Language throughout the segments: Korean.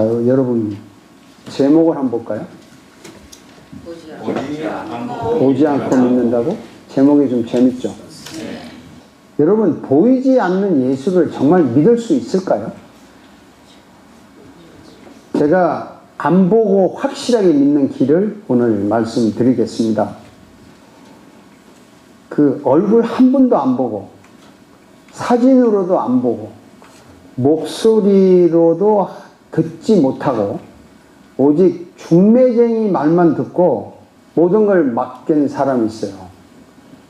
자요. 여러분 제목을 한번 볼까요? 보지 않고 믿는다고? 제목이 좀 재밌죠? 여러분 보이지 않는 예수를 정말 믿을 수 있을까요? 제가 안 보고 확실하게 믿는 길을 오늘 말씀드리겠습니다. 그 얼굴 한 번도 안 보고 사진으로도 안 보고 목소리로도 듣지 못하고 오직 중매쟁이 말만 듣고 모든 걸 맡긴 사람이 있어요.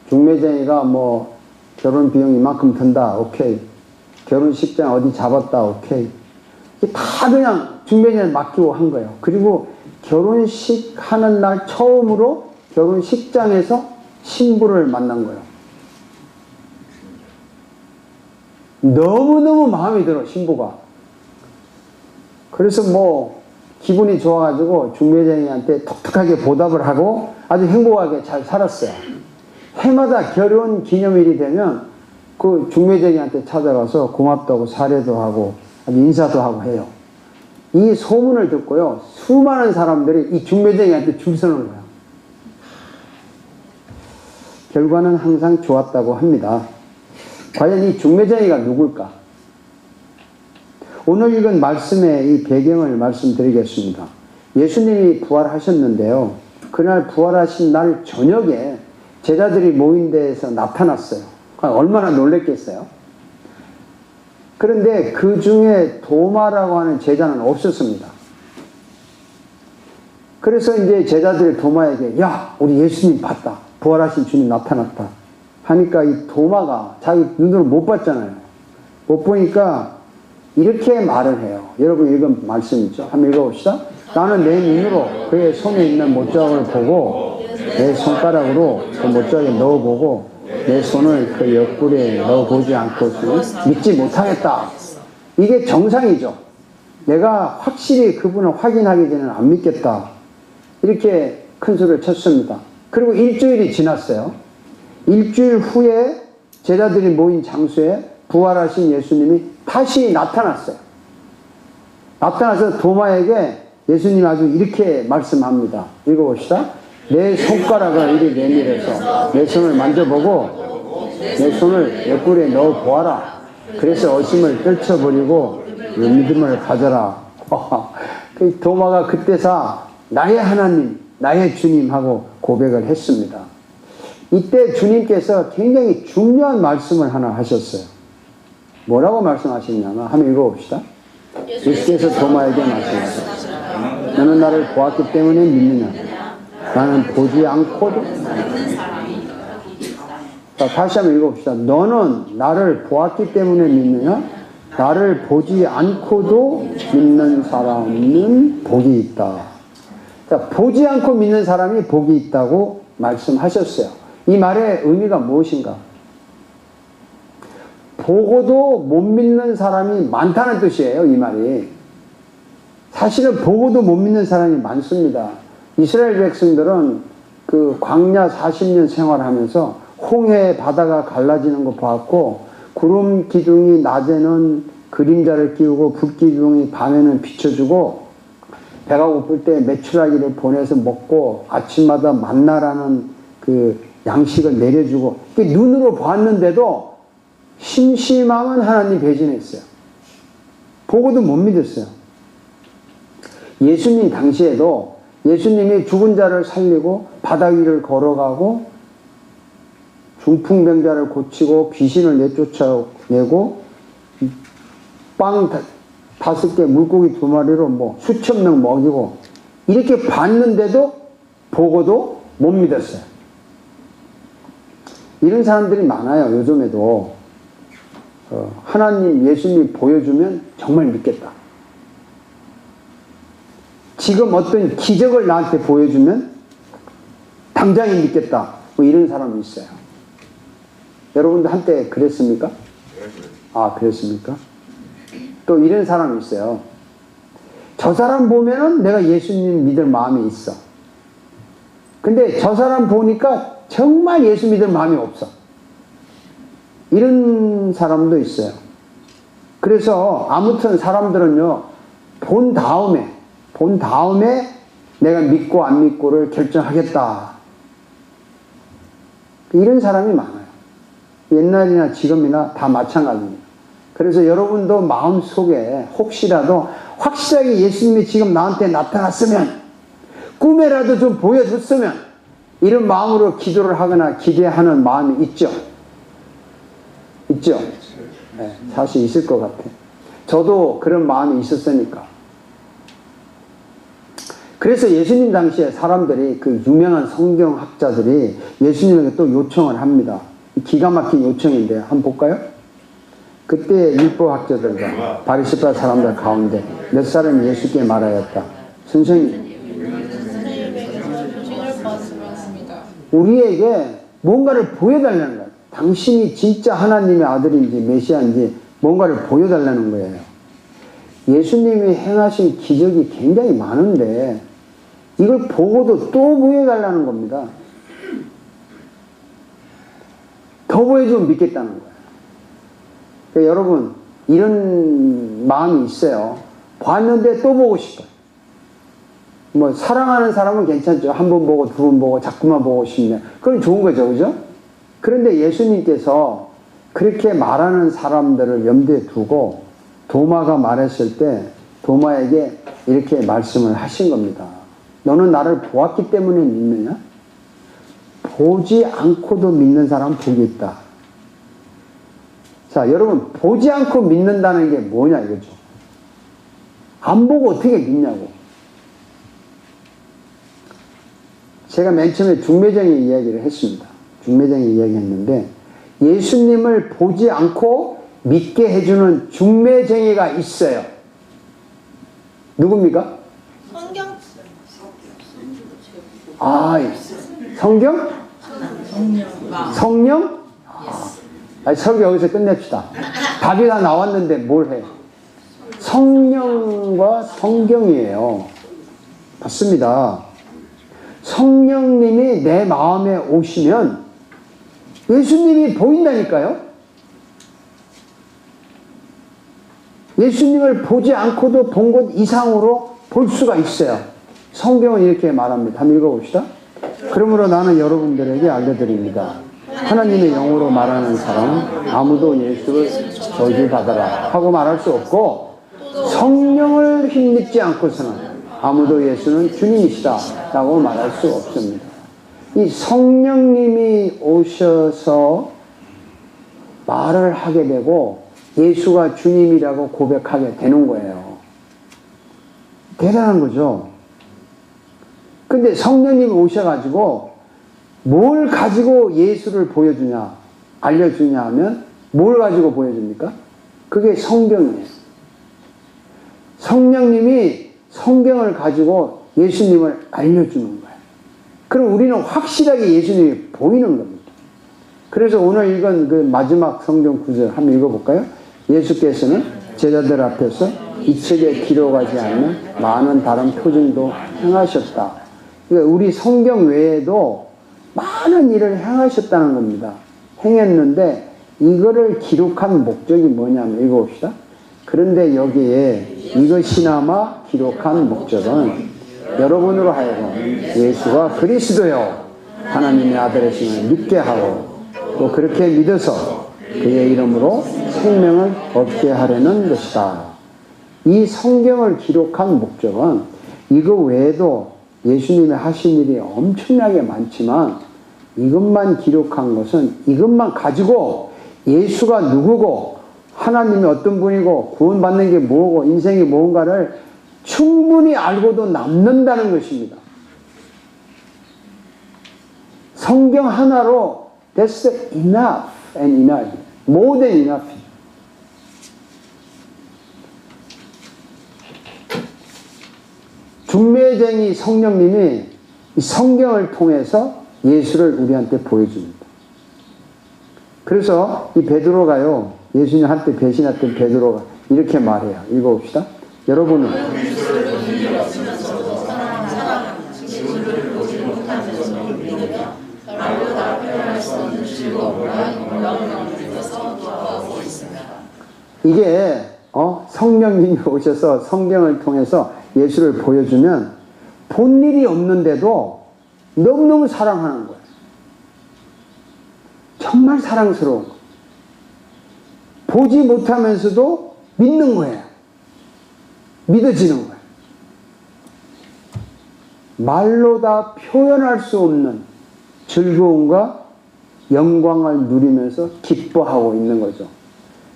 중매쟁이가 뭐 결혼 비용 이만큼 든다, 오케이. 결혼식장 어디 잡았다, 오케이. 다 그냥 중매쟁이를 맡기고 한 거예요. 그리고 결혼식 하는 날 처음으로 결혼식장에서 신부를 만난 거예요. 너무너무 마음에 들어, 신부가. 그래서 뭐 기분이 좋아가지고 중매쟁이한테 톡톡하게 보답을 하고 아주 행복하게 잘 살았어요. 해마다 결혼 기념일이 되면 그 중매쟁이한테 찾아가서 고맙다고 사례도 하고 인사도 하고 해요. 이 소문을 듣고요, 수많은 사람들이 이 중매쟁이한테 줄 서는 거예요. 결과는 항상 좋았다고 합니다. 과연 이 중매쟁이가 누굴까? 오늘 읽은 말씀의 이 배경을 말씀드리겠습니다. 예수님이 부활하셨는데요. 그날 부활하신 날 저녁에 제자들이 모인 데에서 나타났어요. 얼마나 놀랬겠어요? 그런데 그 중에 도마라고 하는 제자는 없었습니다. 그래서 이제 제자들이 도마에게, 야, 우리 예수님 봤다. 부활하신 주님 나타났다. 하니까 이 도마가 자기 눈으로 못 봤잖아요. 못 보니까 이렇게 말을 해요. 여러분 읽은 말씀 있죠? 한번 읽어봅시다. 나는 내 눈으로 그의 손에 있는 못자국을 보고 내 손가락으로 그 못자국에 넣어보고 내 손을 그 옆구리에 넣어보지 않고서는 믿지 못하겠다. 이게 정상이죠. 내가 확실히 그분을 확인하기 전에는 안 믿겠다. 이렇게 큰 소리를 쳤습니다. 그리고 일주일이 지났어요. 일주일 후에 제자들이 모인 장소에 부활하신 예수님이 다시 나타났어요. 나타나서 도마에게 예수님 아주 이렇게 말씀합니다. 읽어봅시다. 내 손가락을 이리 내밀어서 내 손을 만져보고 내 손을 옆구리에 넣어보아라. 그래서 어심을 떨쳐버리고 믿음을 가져라. 그 도마가 그때서 나의 하나님, 나의 주님 하고 고백을 했습니다. 이때 주님께서 굉장히 중요한 말씀을 하나 하셨어요. 뭐라고 말씀하셨냐면 한번 읽어봅시다. 예수께서 도마에게 말씀하셨어요. 너는 나를 보았기 때문에 믿느냐? 나는 보지 않고도. 자, 다시 한번 읽어봅시다. 너는 나를 보았기 때문에 믿느냐? 나를 보지 않고도 믿는 사람은 복이 있다. 자, 보지 않고 믿는 사람이 복이 있다고 말씀하셨어요. 이 말의 의미가 무엇인가? 보고도 못 믿는 사람이 많다는 뜻이에요, 이 말이. 사실은 보고도 못 믿는 사람이 많습니다. 이스라엘 백성들은 그 광야 40년 생활하면서 홍해 바다가 갈라지는 거 봤고, 구름 기둥이 낮에는 그림자를 띄우고 불 기둥이 밤에는 비춰주고, 배가 고플 때 메추라기를 보내서 먹고 아침마다 만나라는 그 양식을 내려주고, 눈으로 봤는데도 심심하면 하나님 배신했어요. 보고도 못 믿었어요. 예수님 당시에도 예수님이 죽은 자를 살리고 바다 위를 걸어가고 중풍병자를 고치고 귀신을 내쫓아내고 빵 5개 물고기 2마리로 뭐 수천 명 먹이고 이렇게 봤는데도 보고도 못 믿었어요. 이런 사람들이 많아요. 요즘에도 하나님 예수님 보여주면 정말 믿겠다. 지금 어떤 기적을 나한테 보여주면 당장에 믿겠다. 뭐 이런 사람이 있어요. 여러분도 한때 그랬습니까? 아, 그랬습니까? 또 이런 사람이 있어요. 저 사람 보면은 내가 예수님 믿을 마음이 있어. 근데 저 사람 보니까 정말 예수 믿을 마음이 없어. 이런 사람도 있어요. 그래서 아무튼 사람들은요, 본 다음에 내가 믿고 안 믿고를 결정하겠다. 이런 사람이 많아요. 옛날이나 지금이나 다 마찬가지입니다. 그래서 여러분도 마음속에 혹시라도 확실하게 예수님이 지금 나한테 나타났으면, 꿈에라도 좀 보여줬으면, 이런 마음으로 기도를 하거나 기대하는 마음이 있죠? 있죠? 네, 사실 있을 것 같아요. 저도 그런 마음이 있었으니까. 그래서 예수님 당시에 사람들이, 그 유명한 성경학자들이 예수님에게 또 요청을 합니다. 기가 막힌 요청인데 한번 볼까요? 그때 율법학자들과 바리새파 사람들 가운데 몇 사람이 예수께 말하였다. 선생님, 우리에게 뭔가를 보여달라는 거예요. 당신이 진짜 하나님의 아들인지 메시아인지 뭔가를 보여달라는 거예요. 예수님이 행하신 기적이 굉장히 많은데 이걸 보고도 또 보여달라는 겁니다. 더 보여주면 믿겠다는 거예요. 그러니까 여러분, 이런 마음이 있어요. 봤는데 또 보고 싶어요. 뭐 사랑하는 사람은 괜찮죠. 한 번 보고 두 번 보고 자꾸만 보고 싶네. 그건 좋은 거죠, 그죠? 그런데 예수님께서 그렇게 말하는 사람들을 염두에 두고 도마가 말했을 때 도마에게 이렇게 말씀을 하신 겁니다. 너는 나를 보았기 때문에 믿느냐? 보지 않고도 믿는 사람은 복이 있다. 자, 여러분, 보지 않고 믿는다는 게 뭐냐 이거죠. 안 보고 어떻게 믿냐고. 제가 맨 처음에 중매쟁이 이야기를 했습니다. 중매쟁이 이야기 했는데, 예수님을 보지 않고 믿게 해주는 중매쟁이가 있어요. 누굽니까? 성경? 성경? 성령? 설교 여기서 끝냅시다. 답이 다 나왔는데 뭘 해? 성령과 성경이에요. 맞습니다. 성령님이 내 마음에 오시면 예수님이 보인다니까요. 예수님을 보지 않고도 본 것 이상으로 볼 수가 있어요. 성경은 이렇게 말합니다. 한번 읽어봅시다. 그러므로 나는 여러분들에게 알려드립니다. 하나님의 영으로 말하는 사람은 아무도 예수를 저주받아라 하고 말할 수 없고, 성령을 힘입지 않고서는 아무도 예수는 주님이시다 라고 말할 수 없습니다. 이 성령님이 오셔서 말을 하게 되고 예수가 주님이라고 고백하게 되는 거예요. 대단한 거죠. 근데 성령님이 오셔가지고 뭘 가지고 예수를 보여주냐, 알려주냐 하면 뭘 가지고 보여줍니까? 그게 성경이에요. 성령님이 성경을 가지고 예수님을 알려주는 거예요. 그럼 우리는 확실하게 예수님이 보이는 겁니다. 그래서 오늘 읽은 그 마지막 성경 구절 한번 읽어볼까요? 예수께서는 제자들 앞에서 이 책에 기록하지 않는 많은 다른 표징도 행하셨다. 그러니까 우리 성경 외에도 많은 일을 행하셨다는 겁니다. 행했는데 이거를 기록한 목적이 뭐냐면 읽어봅시다. 그런데 여기에 이것이나마 기록한 목적은 여러분으로 하여금 예수가 그리스도요 하나님의 아들이심을 믿게 하고 또 그렇게 믿어서 그의 이름으로 생명을 얻게 하려는 것이다. 이 성경을 기록한 목적은 이거 외에도 예수님이 하신 일이 엄청나게 많지만 이것만 기록한 것은 이것만 가지고 예수가 누구고 하나님이 어떤 분이고 구원받는 게 뭐고 인생이 뭔가를 충분히 알고도 남는다는 것입니다. 성경 하나로 that's enough and enough. more than enough. 중매쟁이 성령님이 이 성경을 통해서 예수를 우리한테 보여줍니다. 그래서 이 베드로가요, 예수님한테 배신했던 베드로가 이렇게 말해요. 읽어봅시다. 여러분은 이게 성령님이 오셔서 성경을 통해서 예수를 보여주면 본 일이 없는데도 너무너무 사랑하는 거예요. 정말 사랑스러운 거예요. 보지 못하면서도 믿는 거예요. 믿어지는 거예요. 말로 다 표현할 수 없는 즐거움과 영광을 누리면서 기뻐하고 있는 거죠.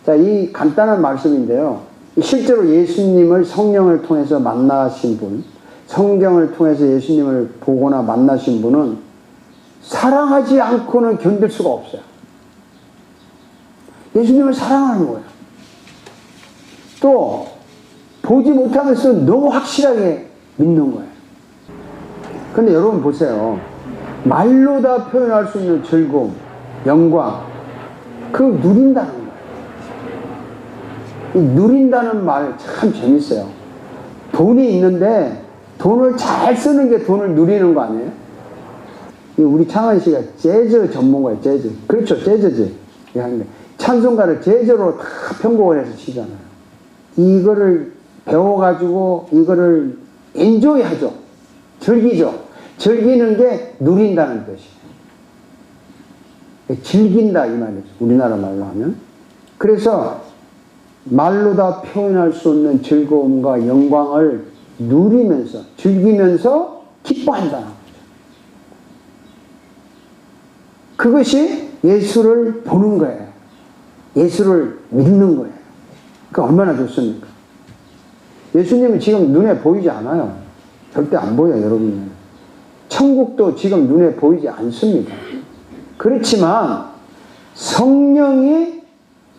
자, 이 간단한 말씀인데요. 실제로 예수님을 성령을 통해서 만나신 분, 성경을 통해서 예수님을 보거나 만나신 분은 사랑하지 않고는 견딜 수가 없어요. 예수님을 사랑하는 거예요. 또 보지 못하면서 너무 확실하게 믿는 거예요. 근데 여러분 보세요. 말로 다 표현할 수 있는 즐거움, 영광, 그걸 누린다는 거예요. 이 누린다는 말 참 재밌어요. 돈이 있는데 돈을 잘 쓰는 게 돈을 누리는 거 아니에요? 우리 창원 씨가 재즈 전문가예요. 재즈. 그렇죠. 재즈지. 찬송가를 재즈로 다 편곡을 해서 치잖아요. 이거를 배워가지고 이거를 엔조이 하죠. 즐기죠. 즐기는 게 누린다는 뜻이에요. 즐긴다 이 말이죠. 우리나라 말로 하면. 그래서 말로 다 표현할 수 없는 즐거움과 영광을 누리면서 즐기면서 기뻐한다는 거죠. 그것이 예수를 보는 거예요. 예수를 믿는 거예요. 그러니까 얼마나 좋습니까? 예수님은 지금 눈에 보이지 않아요. 절대 안 보여요, 여러분은. 천국도 지금 눈에 보이지 않습니다. 그렇지만 성령이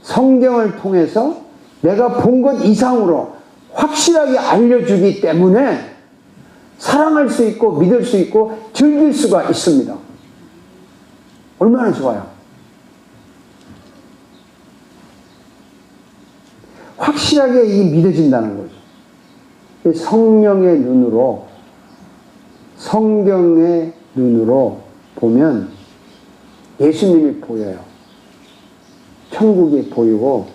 성경을 통해서 내가 본 것 이상으로 확실하게 알려주기 때문에 사랑할 수 있고 믿을 수 있고 즐길 수가 있습니다. 얼마나 좋아요. 확실하게 이 믿어진다는 거죠. 성령의 눈으로, 성경의 눈으로 보면 예수님이 보여요. 천국이 보이고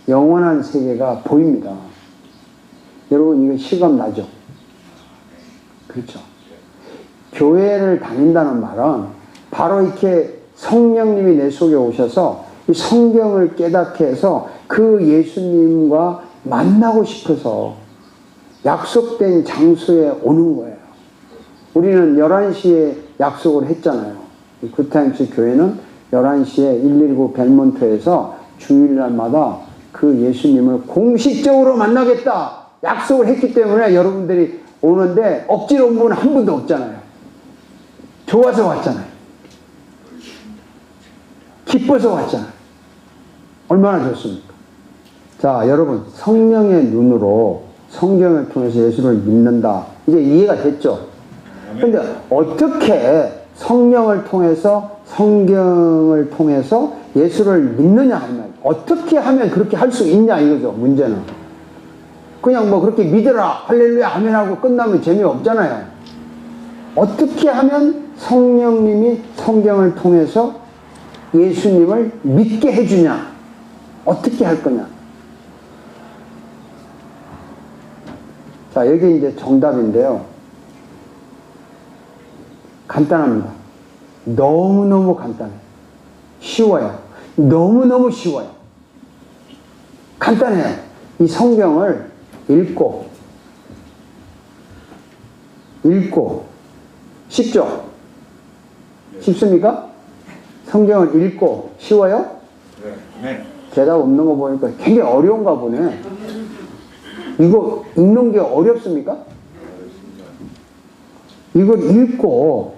영원한 세계가 보입니다. 여러분 이거 실감 나죠? 그렇죠. 교회를 다닌다는 말은 바로 이렇게 성령님이 내 속에 오셔서 이 성경을 깨닫게 해서 그 예수님과 만나고 싶어서 약속된 장소에 오는 거예요. 우리는 11시에 약속을 했잖아요. 굿타임스 교회는 11시에 119 벨몬트에서 주일날마다 그 예수님을 공식적으로 만나겠다 약속을 했기 때문에 여러분들이 오는데 억지로 온 분은 한 분도 없잖아요. 좋아서 왔잖아요. 기뻐서 왔잖아요. 얼마나 좋습니까? 자, 여러분 성령의 눈으로 성경을 통해서 예수를 믿는다. 이제 이해가 됐죠? 근데 어떻게 성령을 통해서 성경을 통해서 예수를 믿느냐 하면 어떻게 하면 그렇게 할 수 있냐 이거죠. 문제는 그냥 뭐 그렇게 믿으라 할렐루야 아멘 하고 끝나면 재미없잖아요. 어떻게 하면 성령님이 성경을 통해서 예수님을 믿게 해주냐, 어떻게 할 거냐. 자, 여기 이제 정답인데요. 간단합니다. 너무너무 간단해요. 쉬워요. 너무너무 쉬워요. 간단해요. 이 성경을 읽고 쉽죠? 쉽습니까? 성경을 읽고 쉬워요? 네. 대답 없는 거 보니까 굉장히 어려운가 보네. 이거 읽는 게 어렵습니까? 이걸 읽고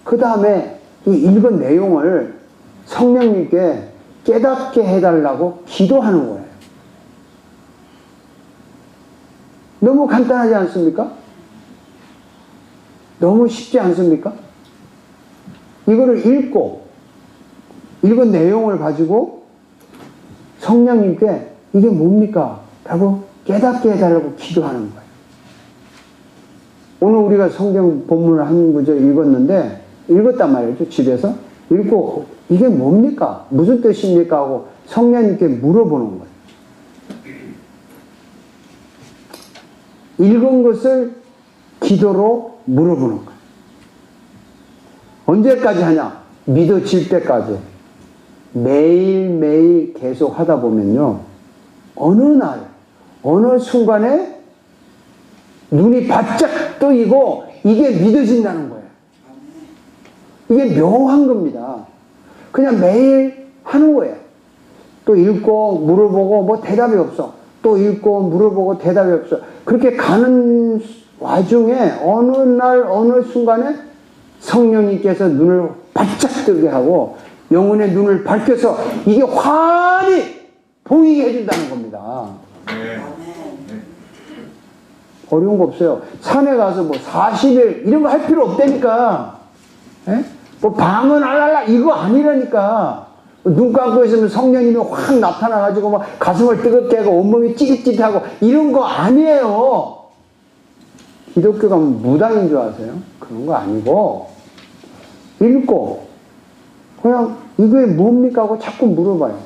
그 다음에 이 읽은 내용을 성령님께 깨닫게 해달라고 기도하는 거예요. 너무 간단하지 않습니까? 너무 쉽지 않습니까? 이거를 읽고 읽은 내용을 가지고 성령님께 이게 뭡니까? 라고 깨닫게 해달라고 기도하는 거예요. 오늘 우리가 성경 본문을 한 구절 읽었는데 읽었단 말이죠. 집에서 읽고 이게 뭡니까? 무슨 뜻입니까? 하고 성령님께 물어보는 거예요. 읽은 것을 기도로 물어보는 거예요. 언제까지 하냐? 믿어질 때까지. 매일매일 계속 하다 보면요, 어느 날, 어느 순간에 눈이 바짝 뜨이고 이게 믿어진다는 거예요. 이게 묘한 겁니다. 그냥 매일 하는 거예요. 또 읽고 물어보고 뭐 대답이 없어. 또 읽고 물어보고 대답이 없어. 그렇게 가는 와중에 어느 날 어느 순간에 성령님께서 눈을 바짝 뜨게 하고 영혼의 눈을 밝혀서 이게 환히 보이게 해준다는 겁니다. 어려운 거 없어요. 산에 가서 뭐 40일 이런 거 할 필요 없다니까. 에? 뭐 방언 알랄라 이거 아니라니까. 눈 감고 있으면 성령님이 확 나타나가지고 막 가슴을 뜨겁게 하고 온몸이 찌릿찌릿하고 이런 거 아니에요. 기독교가 무당인 줄 아세요? 그런 거 아니고 읽고 그냥 이게 뭡니까 하고 자꾸 물어봐요.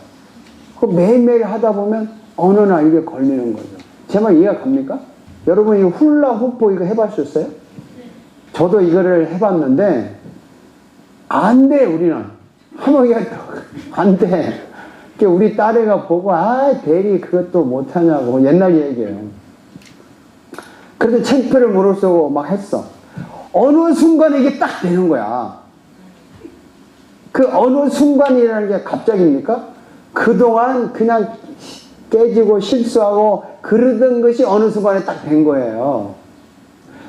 그 매일매일 하다 보면 어느 날 이게 걸리는 거죠. 제 말 이해가 갑니까? 여러분 이 훌라후프 이거 해봤었어요? 저도 이거를 해봤는데 안 돼. 우리는 하모니가 안 돼. 우리 딸애가 보고 대리 그것도 못하냐고 옛날 얘기예요. 그래도 창피를 무릅쓰고 막 했어. 어느 순간에 이게 딱 되는 거야. 그 어느 순간이라는 게 갑자기입니까? 그동안 그냥 깨지고 실수하고 그러던 것이 어느 순간에 딱 된 거예요.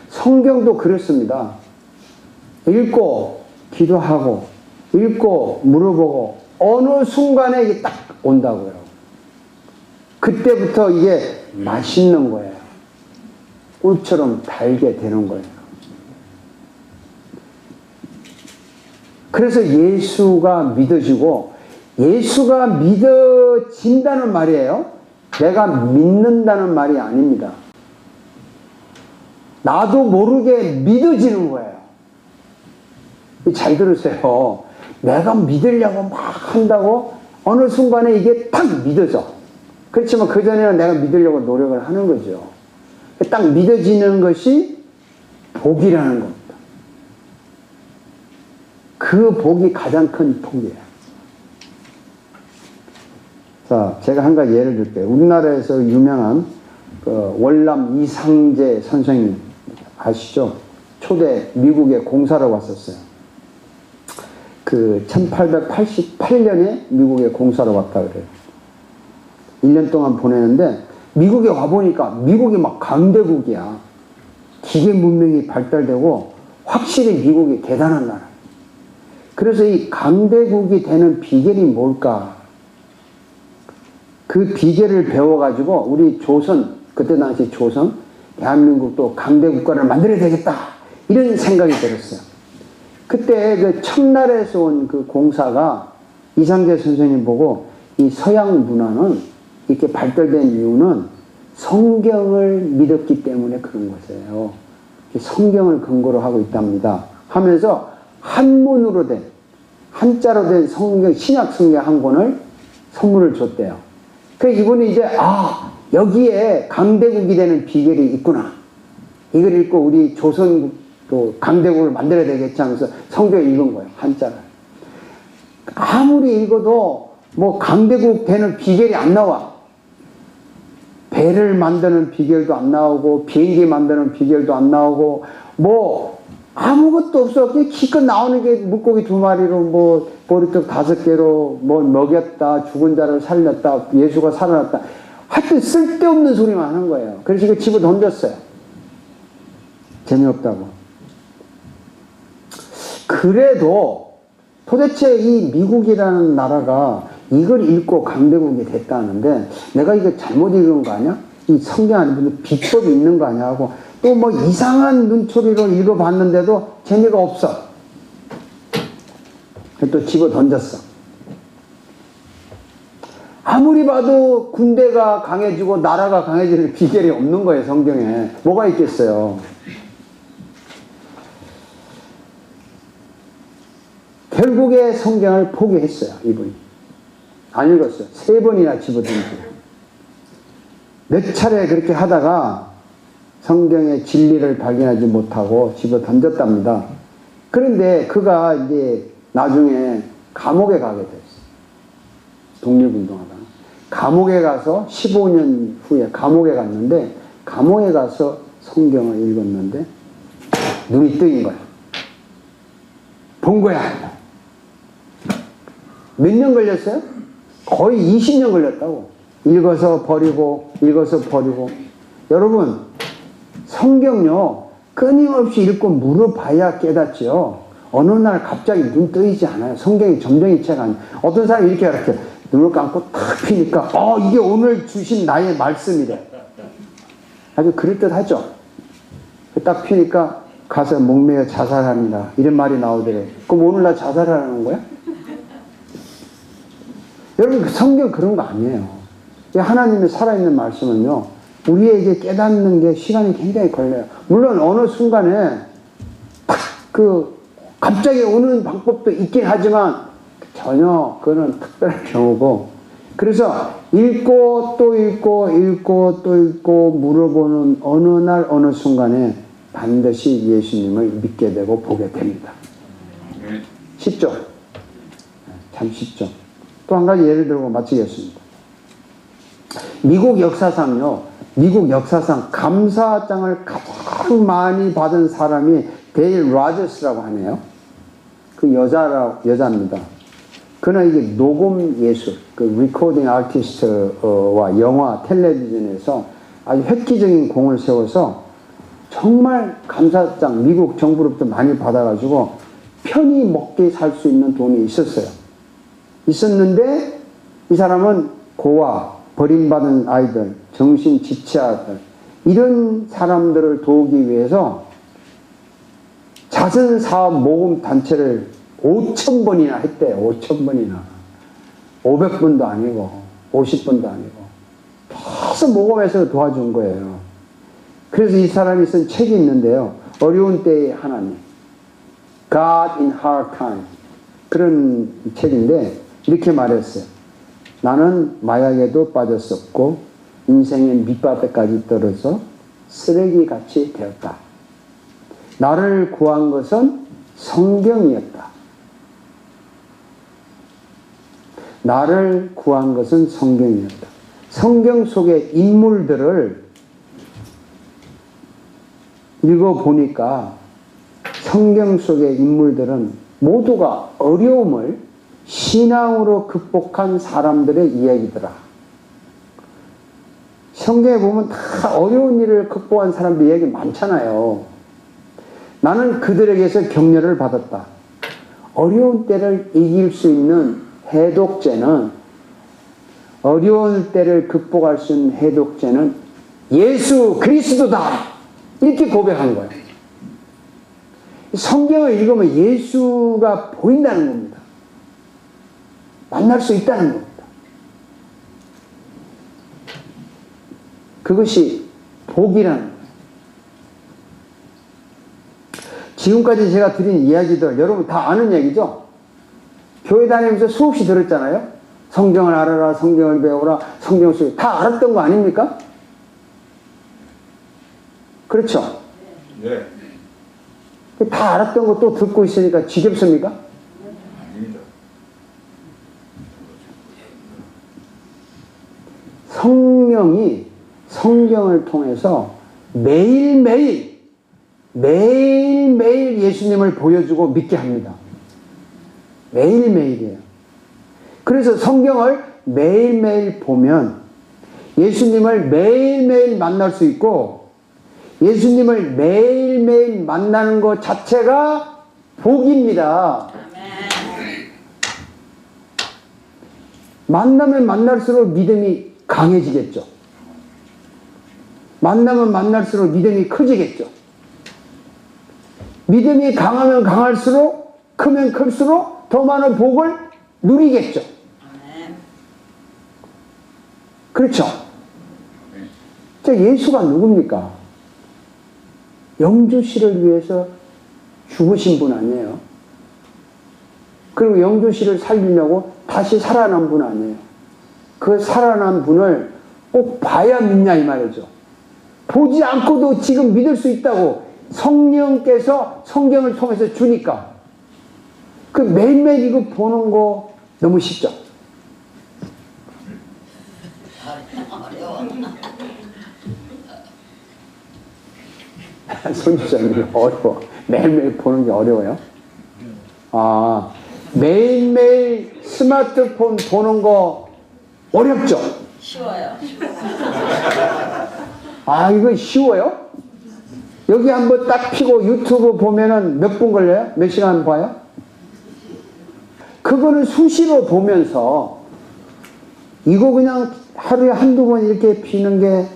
성경도 그렇습니다. 읽고 기도하고 읽고 물어보고 어느 순간에 이게 딱 온다고요. 그때부터 이게 맛있는 거예요. 꿀처럼 달게 되는 거예요. 그래서 예수가 믿어지고 예수가 믿어진다는 말이에요. 내가 믿는다는 말이 아닙니다. 나도 모르게 믿어지는 거예요. 잘 들으세요. 내가 믿으려고 막 한다고 어느 순간에 이게 딱 믿어져. 그렇지만 그전에는 내가 믿으려고 노력을 하는 거죠. 딱 믿어지는 것이 복이라는 겁니다. 그 복이 가장 큰 복이에요. 자, 제가 한 가지 예를 들게요. 우리나라에서 유명한 그 월남 이상재 선생님 아시죠? 초대 미국에 공사를 왔었어요. 그 1888년에 미국에 공사를 왔다 그래요. 1년 동안 보내는데 미국에 와보니까 미국이 막 강대국이야. 기계 문명이 발달되고 확실히 미국이 대단한 나라. 그래서 이 강대국이 되는 비결이 뭘까? 그 비결을 배워가지고 우리 조선, 그때 당시 조선, 대한민국도 강대국가를 만들어야 되겠다. 이런 생각이 들었어요. 그때 그 청나라에서 온 그 공사가 이상재 선생님 보고 이 서양 문화는 이렇게 발달된 이유는 성경을 믿었기 때문에 그런 것이에요. 성경을 근거로 하고 있답니다. 하면서 한문으로 된, 한자로 된 성경, 신약 성경 한 권을 선물을 줬대요. 그래서 이분이 이제, 여기에 강대국이 되는 비결이 있구나. 이걸 읽고 우리 조선도 강대국을 만들어야 되겠지 하면서 성경을 읽은 거예요. 한자를. 아무리 읽어도 뭐 강대국 되는 비결이 안 나와. 배를 만드는 비결도 안 나오고 비행기 만드는 비결도 안 나오고 뭐 아무것도 없어. 기껏 나오는 게 물고기 2마리로 뭐 보리떡 5개로 뭘 먹였다, 죽은 자를 살렸다, 예수가 살아났다. 하여튼 쓸데없는 소리만 하는 거예요. 그래서 이거 집어 던졌어요. 재미없다고. 그래도 도대체 이 미국이라는 나라가 이걸 읽고 강대국이 됐다는데 내가 이거 잘못 읽은 거 아니야? 이 성경 안에 무슨 비법이 있는 거 아니야? 하고 또 뭐 이상한 눈초리로 읽어봤는데도 재미가 없어. 또 집어 던졌어. 아무리 봐도 군대가 강해지고 나라가 강해지는 비결이 없는 거예요. 성경에. 뭐가 있겠어요. 결국에 성경을 포기했어요. 이분이. 안 읽었어요. 3번이나 집어던지고. 몇 차례 그렇게 하다가 성경의 진리를 발견하지 못하고 집어 던졌답니다. 그런데 그가 이제 나중에 감옥에 가게 됐어요. 독립운동하다가. 감옥에 가서 15년 후에 감옥에 갔는데, 감옥에 가서 성경을 읽었는데 눈이 뜨인 거야. 본 거야. 몇 년 걸렸어요? 거의 20년 걸렸다고. 읽어서 버리고 읽어서 버리고. 여러분, 성경요 끊임없이 읽고 물어봐야 깨닫죠. 어느 날 갑자기 눈 뜨이지 않아요. 성경이 점정이체가 아니에요. 어떤 사람이 이렇게 눈을 감고 탁 피니까 이게 오늘 주신 나의 말씀이래. 아주 그럴듯하죠. 딱 피니까 가서 목매어 자살합니다. 이런 말이 나오더래. 그럼 오늘 나 자살하는 거야? 여러분, 성경 그런 거 아니에요. 하나님의 살아있는 말씀은요, 우리에게 깨닫는 게 시간이 굉장히 걸려요. 물론 어느 순간에 갑자기 오는 방법도 있긴 하지만 전혀 그거는 특별한 경우고, 그래서 읽고 또 읽고 읽고 또 읽고 물어보는 어느 날 어느 순간에 반드시 예수님을 믿게 되고 보게 됩니다. 쉽죠? 참 쉽죠. 또 한 가지 예를 들고 마치겠습니다. 미국 역사상 감사장을 가장 많이 받은 사람이 데일 로저스라고 하네요. 그 여자입니다. 그는 이게 녹음 예술, 리코딩 아티스트와 영화, 텔레비전에서 아주 획기적인 공을 세워서 정말 감사장, 미국 정부로부터 많이 받아가지고 편히 먹게 살 수 있는 돈이 있었는데, 이 사람은 고아, 버림받은 아이들, 정신지체아들, 이런 사람들을 도우기 위해서 자선사업 모금 단체를 5,000번이나 했대요. 5,000번이나. 500번도 아니고 50번도 아니고 계속 모금해서 도와준 거예요. 그래서 이 사람이 쓴 책이 있는데요. 어려운 때의 하나님, God in Hard Times, 그런 책인데 이렇게 말했어요. 나는 마약에도 빠졌었고 인생의 밑바닥까지 떨어져 쓰레기같이 되었다. 나를 구한 것은 성경이었다. 나를 구한 것은 성경이었다. 성경 속의 인물들을 읽어보니까 성경 속의 인물들은 모두가 어려움을 신앙으로 극복한 사람들의 이야기더라. 성경에 보면 다 어려운 일을 극복한 사람들 이야기 많잖아요. 나는 그들에게서 격려를 받았다. 어려운 때를 이길 수 있는 해독제는, 어려운 때를 극복할 수 있는 해독제는 예수 그리스도다. 이렇게 고백한 거예요. 성경을 읽으면 예수가 보인다는 겁니다. 만날 수 있다는 겁니다. 그것이 복이라는 거예요. 지금까지 제가 드린 이야기들 여러분 다 아는 얘기죠? 교회 다니면서 수없이 들었잖아요. 성경을 알아라, 성경을 배워라, 성경 속에 다 알았던 거 아닙니까? 그렇죠? 네. 다 알았던 거 또 듣고 있으니까 지겹습니까? 아닙니다. 성령이 성경을 통해서 매일매일 예수님을 보여주고 믿게 합니다. 매일매일이에요. 그래서 성경을 매일매일 보면 예수님을 매일매일 만날 수 있고, 예수님을 매일매일 만나는 것 자체가 복입니다. 만나면 만날수록 믿음이 강해지겠죠. 만나면 만날수록 믿음이 커지겠죠. 믿음이 강하면 강할수록, 크면 클수록 더 많은 복을 누리겠죠. 그렇죠? 예수가 누굽니까? 영주씨를 위해서 죽으신 분 아니에요. 그리고 영주씨를 살리려고 다시 살아난 분 아니에요. 그 살아난 분을 꼭 봐야 믿냐 이 말이죠. 보지 않고도 지금 믿을 수 있다고 성령께서 성경을 통해서 주니까. 그 매일매일 이거 보는 거 너무 쉽죠? 손주장님 어려워. 매일매일 보는 게 어려워요? 아, 매일매일 스마트폰 보는 거 어렵죠? 쉬워요. 아, 이거 쉬워요? 여기 한번 딱 피고 유튜브 보면은 몇 분 걸려요? 몇 시간 봐요? 그거는 수시로 보면서 이거 그냥 하루에 한두 번 이렇게 피는 게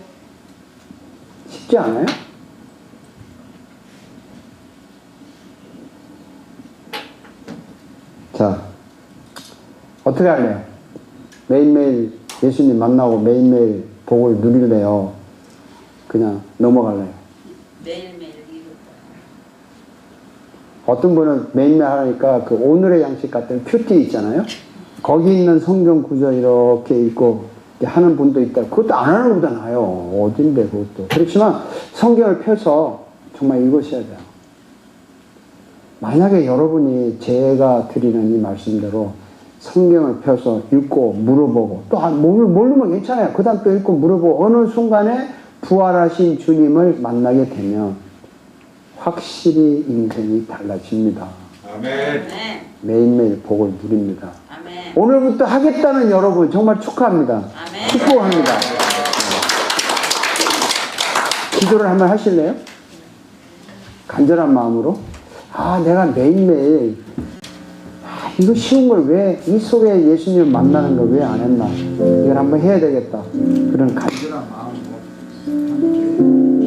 쉽지 않아요? 자, 어떻게 할래요? 매일매일 예수님 만나고 매일매일 복을 누릴래요? 그냥 넘어갈래요? 매일매일 이루고. 어떤 분은 매일매일 하니까 그 오늘의 양식 같은 큐티 있잖아요? 거기 있는 성경 구절 이렇게 읽고 하는 분도 있다. 그것도 안 하는 것보다 나아요. 어딘데 그것도. 그렇지만 성경을 펴서 정말 읽으셔야 돼요. 만약에 여러분이 제가 드리는 이 말씀대로 성경을 펴서 읽고 물어보고 또 모르면 괜찮아요. 그 다음 또 읽고 물어보고 어느 순간에 부활하신 주님을 만나게 되면 확실히 인생이 달라집니다. 아멘. 아멘. 매일매일 복을 누립니다. 아멘. 오늘부터 하겠다는 여러분 정말 축하합니다. 아멘. 축복합니다. 기도를 한번 하실래요? 간절한 마음으로. 아, 내가 매일매일 이거 쉬운 걸 왜 이 속에 예수님을 만나는 걸 왜 안 했나? 이걸 한번 해야 되겠다. 그런 간절한 마음으로 함께